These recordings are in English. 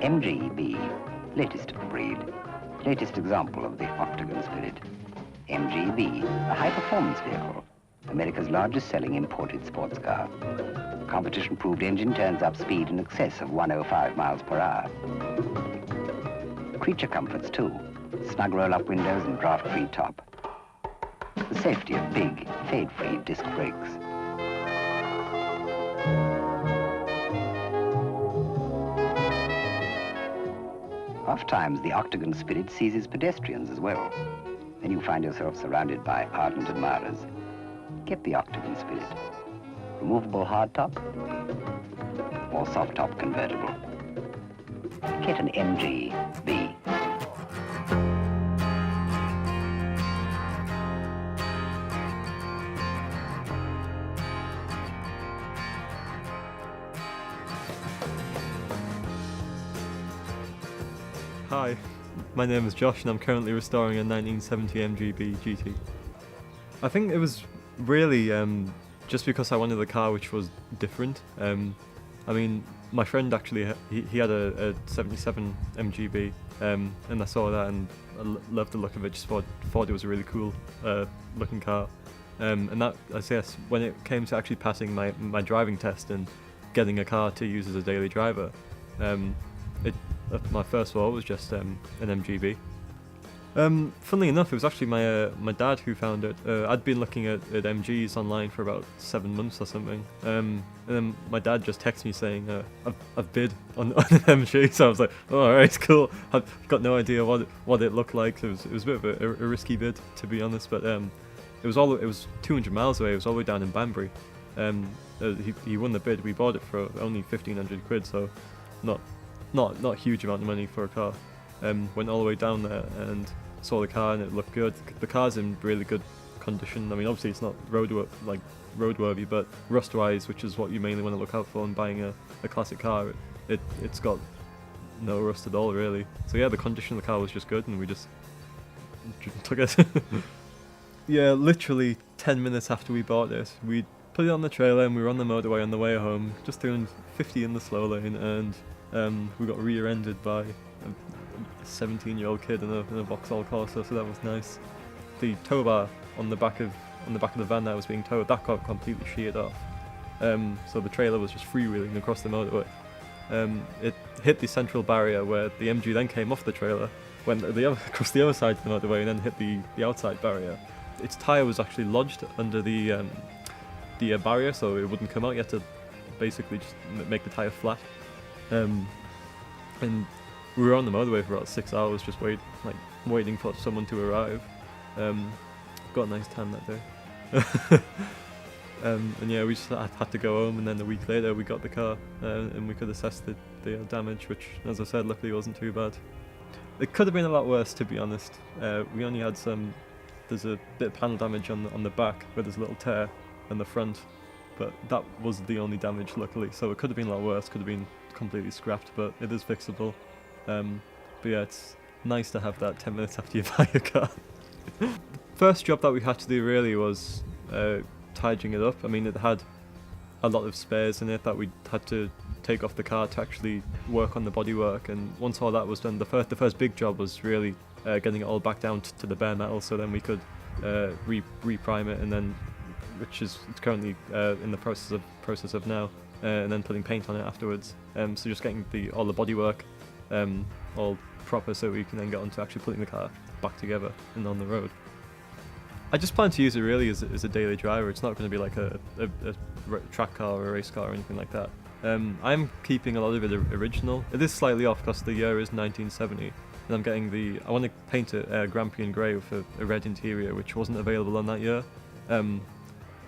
MGB, latest of the breed, latest example of the octagon spirit. MGB, a high-performance vehicle, America's largest selling imported sports car. Competition-proved engine turns up speed in excess of 105 miles per hour. Creature comforts too, snug roll-up windows and draft-free top. The safety of big, fade-free disc brakes. Oft-times, the octagon spirit seizes pedestrians as well. Then you find yourself surrounded by ardent admirers. Get the octagon spirit. Removable hardtop or soft-top convertible. Get an MGB. Hi, my name is Josh and I'm currently restoring a 1970 MGB GT. I think it was really just because I wanted a car which was different. I mean, my friend actually, he had a 77 MGB and I saw that and I loved the look of it, just thought it was a really cool looking car. And that, I guess, when it came to actually passing my driving test and getting a car to use as a daily driver, my first thought was just an MGB. Funnily enough, it was actually my dad who found it. I'd been looking at MGs online for about 7 months or something, and then my dad just texted me saying, I've bid on an MG, so I was like, oh, alright, cool. I've got no idea what it looked like. It was a bit of a risky bid, to be honest, but it was 200 miles away. It was all the way down in Banbury. He won the bid. We bought it for only 1,500 quid, so not a huge amount of money for a car. Went all the way down there and saw the car and it looked good. The car's in really good condition. I mean, obviously it's not roadworthy, but rust-wise, which is what you mainly want to look out for when buying a classic car, it's got no rust at all, really. So yeah, the condition of the car was just good and we just took it. Yeah, literally 10 minutes after we bought it, we put it on the trailer and we were on the motorway on the way home, just doing 50 in the slow lane, and we got rear-ended by a 17-year-old kid in a Vauxhall Corsa, so that was nice. The tow bar on the back of the van that was being towed, that got completely sheared off. So the trailer was just freewheeling across the motorway. It hit the central barrier where the MG then came off the trailer, went across the other side of the motorway, and then hit the outside barrier. Its tyre was actually lodged under the barrier, so it wouldn't come out. You had to basically just make the tyre flat. And we were on the motorway for about 6 hours, just waiting for someone to arrive. Got a nice tan that day. And yeah, we just had to go home, and then a week later we got the car, and we could assess the damage, which, as I said, luckily wasn't too bad. It could have been a lot worse, to be honest. We only had there's a bit of panel damage on the back where there's a little tear in the front, but that was the only damage, luckily. So it could have been a lot worse, could have been completely scrapped, but it is fixable. But yeah, it's nice to have that 10 minutes after you buy a car. First job that we had to do really was tidying it up. I mean, it had a lot of spares in it that we had to take off the car to actually work on the bodywork, and once all that was done, the first big job was really getting it all back down to the bare metal, so then we could re-prime it, and then, which is currently in the process of now, and then putting paint on it afterwards. So just getting all the bodywork all proper, so we can then get on to actually putting the car back together and on the road. I just plan to use it really as a daily driver. It's not going to be like a track car or a race car or anything like that. I'm keeping a lot of it original. It is slightly off because the year is 1970, and I'm getting I want to paint it Grampian grey with a red interior, which wasn't available on that year.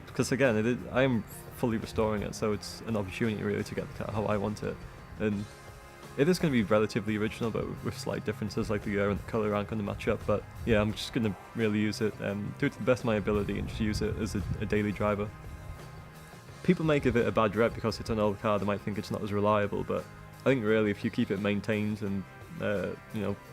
Because again, I am fully restoring it, so it's an opportunity really to get the car how I want it. And it is going to be relatively original, but with slight differences, like the year and the colour aren't going to match up. But yeah, I'm just going to really use it, do it to the best of my ability, and just use it as a daily driver. People may give it a bad rep because it's an old car. They might think it's not as reliable, but I think really if you keep it maintained and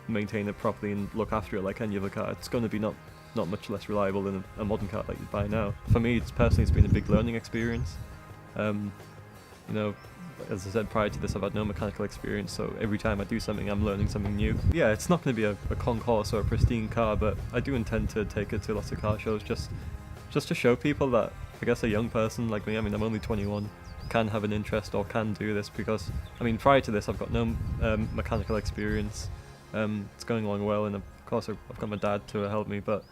maintain it properly and look after it like any other car, it's going to be not much less reliable than a modern car that you'd buy now. For me, it's been a big learning experience. as I said, prior to this, I've had no mechanical experience, so every time I do something, I'm learning something new. Yeah, it's not going to be a concourse or a pristine car, but I do intend to take it to lots of car shows, just to show people that, I guess, a young person like me, I mean, I'm only 21, can have an interest or can do this, because, I mean, prior to this, I've got no mechanical experience. It's going along well, and of course, I've got my dad to help me, but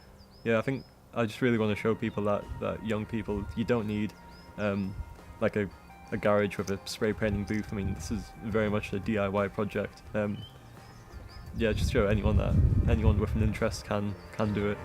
yeah, I think I just really want to show people that young people, you don't need like a garage with a spray painting booth. I mean, this is very much a DIY project. Yeah, just show anyone with an interest can do it.